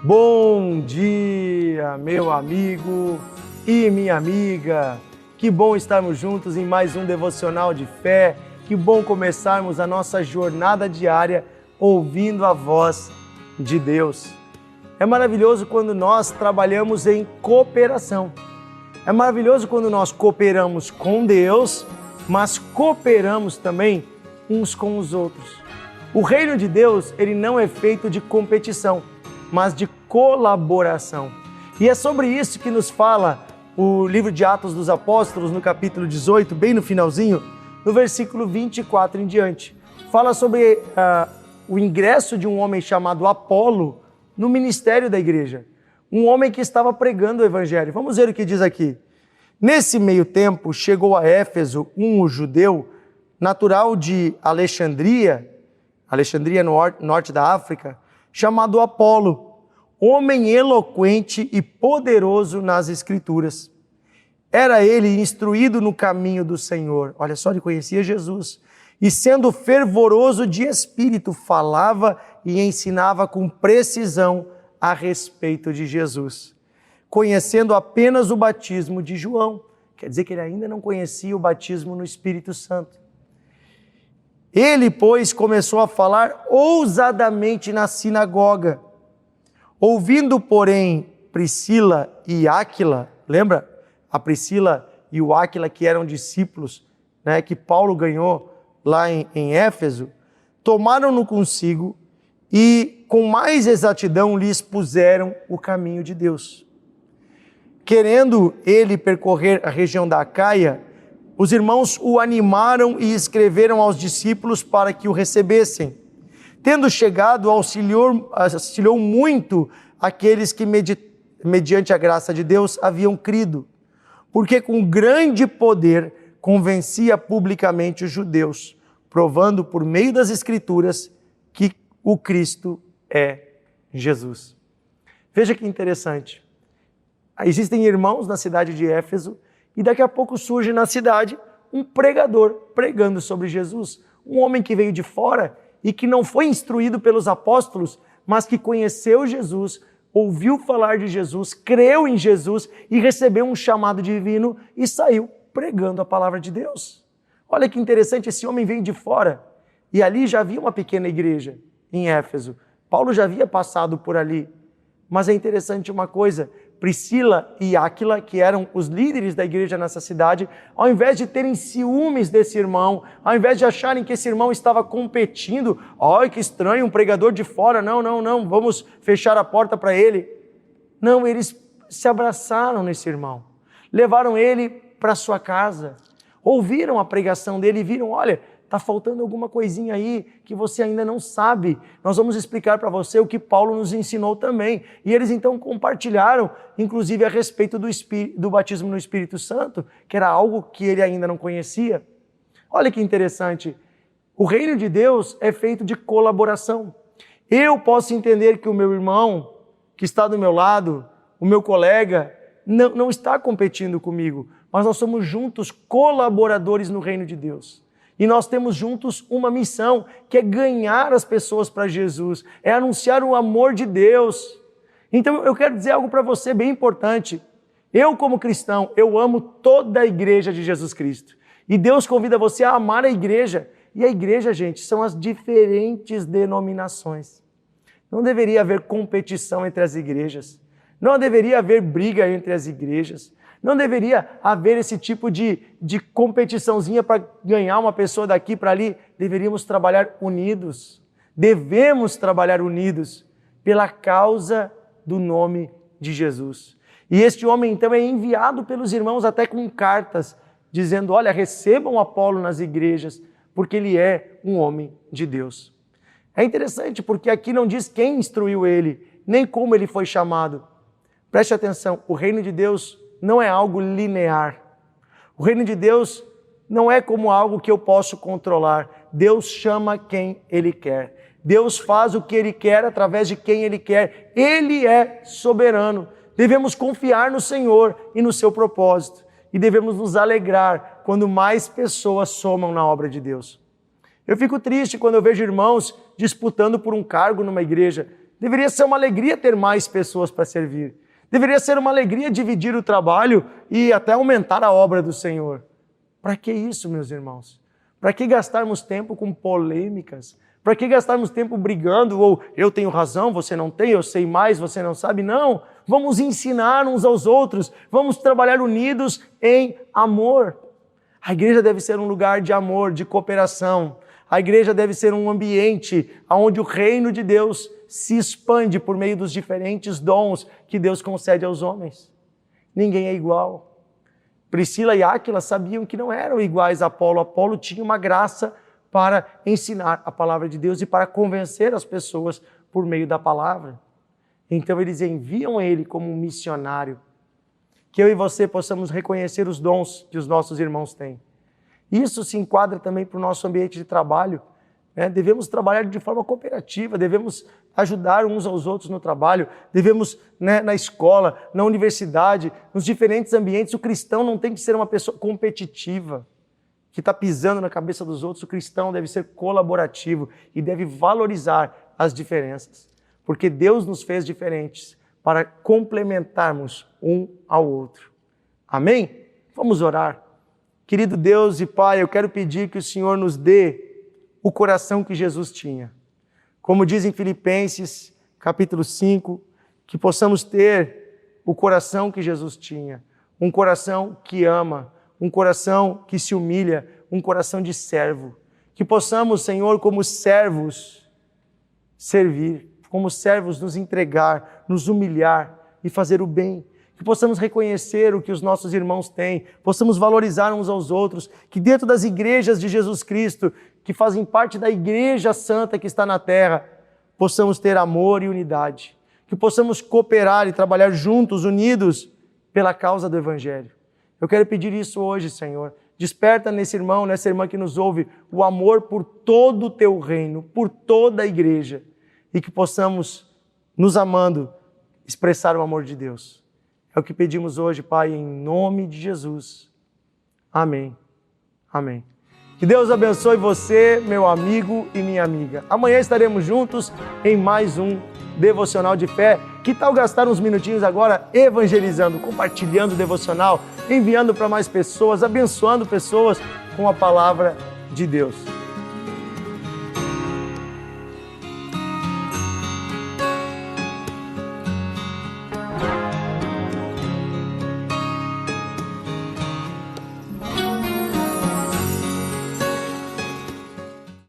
Bom dia, meu amigo e minha amiga. Que bom estarmos juntos em mais um devocional de fé. Que bom começarmos a nossa jornada diária ouvindo a voz de Deus. É maravilhoso quando nós trabalhamos em cooperação. É maravilhoso quando nós cooperamos com Deus, mas cooperamos também uns com os outros. O reino de Deus, ele não é feito de competição, mas de colaboração. E é sobre isso que nos fala o livro de Atos dos Apóstolos, no capítulo 18, bem no finalzinho, no versículo 24 em diante. Fala sobre o ingresso de um homem chamado Apolo no ministério da igreja. Um homem que estava pregando o evangelho. Vamos ver o que diz aqui. Nesse meio tempo, chegou a Éfeso um judeu natural de Alexandria no norte da África, chamado Apolo, homem eloquente e poderoso nas Escrituras. Era ele instruído no caminho do Senhor. Olha só, ele conhecia Jesus. E sendo fervoroso de espírito, falava e ensinava com precisão a respeito de Jesus, conhecendo apenas o batismo de João. Quer dizer que ele ainda não conhecia o batismo no Espírito Santo. Ele, pois, começou a falar ousadamente na sinagoga. Ouvindo, porém, Priscila e Áquila, lembra? A Priscila e o Áquila, que eram discípulos, que Paulo ganhou lá em Éfeso, tomaram-no consigo e, com mais exatidão, lhes puseram o caminho de Deus. Querendo ele percorrer a região da Acaia, os irmãos o animaram e escreveram aos discípulos para que o recebessem. Tendo chegado, auxiliou muito aqueles que, mediante a graça de Deus, haviam crido, porque com grande poder convencia publicamente os judeus, provando por meio das Escrituras que o Cristo é Jesus. Veja que interessante. Existem irmãos na cidade de Éfeso e daqui a pouco surge na cidade um pregador pregando sobre Jesus. Um homem que veio de fora e que não foi instruído pelos apóstolos, mas que conheceu Jesus, ouviu falar de Jesus, creu em Jesus e recebeu um chamado divino e saiu pregando a palavra de Deus. Olha que interessante, esse homem veio de fora e ali já havia uma pequena igreja em Éfeso. Paulo já havia passado por ali. Mas é interessante uma coisa, Priscila e Áquila, que eram os líderes da igreja nessa cidade, ao invés de terem ciúmes desse irmão, ao invés de acharem que esse irmão estava competindo, olha que estranho, um pregador de fora, não, vamos fechar a porta para ele. Não, eles se abraçaram nesse irmão, levaram ele para sua casa, ouviram a pregação dele e viram, olha, está faltando alguma coisinha aí que você ainda não sabe. Nós vamos explicar para você o que Paulo nos ensinou também. E eles então compartilharam, inclusive a respeito do batismo no Espírito Santo, que era algo que ele ainda não conhecia. Olha que interessante. O reino de Deus é feito de colaboração. Eu posso entender que o meu irmão, que está do meu lado, o meu colega, não está competindo comigo, mas nós somos juntos colaboradores no reino de Deus. E nós temos juntos uma missão, que é ganhar as pessoas para Jesus, é anunciar o amor de Deus. Então eu quero dizer algo para você bem importante. Eu, como cristão, eu amo toda a igreja de Jesus Cristo. E Deus convida você a amar a igreja. E a igreja, gente, são as diferentes denominações. Não deveria haver competição entre as igrejas. Não deveria haver briga entre as igrejas. Não deveria haver esse tipo de competiçãozinha para ganhar uma pessoa daqui para ali. Deveríamos trabalhar unidos. Devemos trabalhar unidos pela causa do nome de Jesus. E este homem, então, é enviado pelos irmãos até com cartas, dizendo, olha, recebam Apolo nas igrejas, porque ele é um homem de Deus. É interessante, porque aqui não diz quem instruiu ele, nem como ele foi chamado. Preste atenção, o reino de Deus não é algo linear. O reino de Deus não é como algo que eu posso controlar. Deus chama quem Ele quer. Deus faz o que Ele quer através de quem Ele quer. Ele é soberano. Devemos confiar no Senhor e no seu propósito. E devemos nos alegrar quando mais pessoas somam na obra de Deus. Eu fico triste quando eu vejo irmãos disputando por um cargo numa igreja. Deveria ser uma alegria ter mais pessoas para servir. Deveria ser uma alegria dividir o trabalho e até aumentar a obra do Senhor. Para que isso, meus irmãos? Para que gastarmos tempo com polêmicas? Para que gastarmos tempo brigando? Ou eu tenho razão, você não tem, eu sei mais, você não sabe? Não, vamos ensinar uns aos outros, vamos trabalhar unidos em amor. A igreja deve ser um lugar de amor, de cooperação. A igreja deve ser um ambiente onde o reino de Deus se expande por meio dos diferentes dons que Deus concede aos homens. Ninguém é igual. Priscila e Áquila sabiam que não eram iguais a Apolo. Apolo tinha uma graça para ensinar a palavra de Deus e para convencer as pessoas por meio da palavra. Então eles enviam ele como um missionário. Que eu e você possamos reconhecer os dons que os nossos irmãos têm. Isso se enquadra também para o nosso ambiente de trabalho. Devemos trabalhar de forma cooperativa, devemos ajudar uns aos outros no trabalho, devemos, na escola, na universidade, nos diferentes ambientes. O cristão não tem que ser uma pessoa competitiva, que está pisando na cabeça dos outros. O cristão deve ser colaborativo e deve valorizar as diferenças, porque Deus nos fez diferentes para complementarmos um ao outro. Amém? Vamos orar. Querido Deus e Pai, eu quero pedir que o Senhor nos dê o coração que Jesus tinha. Como diz em Filipenses, capítulo 5, que possamos ter o coração que Jesus tinha. Um coração que ama, um coração que se humilha, um coração de servo. Que possamos, Senhor, como servos, servir, como servos nos entregar, nos humilhar e fazer o bem. Que possamos reconhecer o que os nossos irmãos têm, possamos valorizar uns aos outros, que dentro das igrejas de Jesus Cristo, que fazem parte da igreja santa que está na terra, possamos ter amor e unidade, que possamos cooperar e trabalhar juntos, unidos, pela causa do Evangelho. Eu quero pedir isso hoje, Senhor. Desperta nesse irmão, nessa irmã que nos ouve, o amor por todo o Teu reino, por toda a igreja, e que possamos, nos amando, expressar o amor de Deus. É o que pedimos hoje, Pai, em nome de Jesus. Amém. Amém. Que Deus abençoe você, meu amigo e minha amiga. Amanhã estaremos juntos em mais um Devocional de Fé. Que tal gastar uns minutinhos agora evangelizando, compartilhando o devocional, enviando para mais pessoas, abençoando pessoas com a palavra de Deus.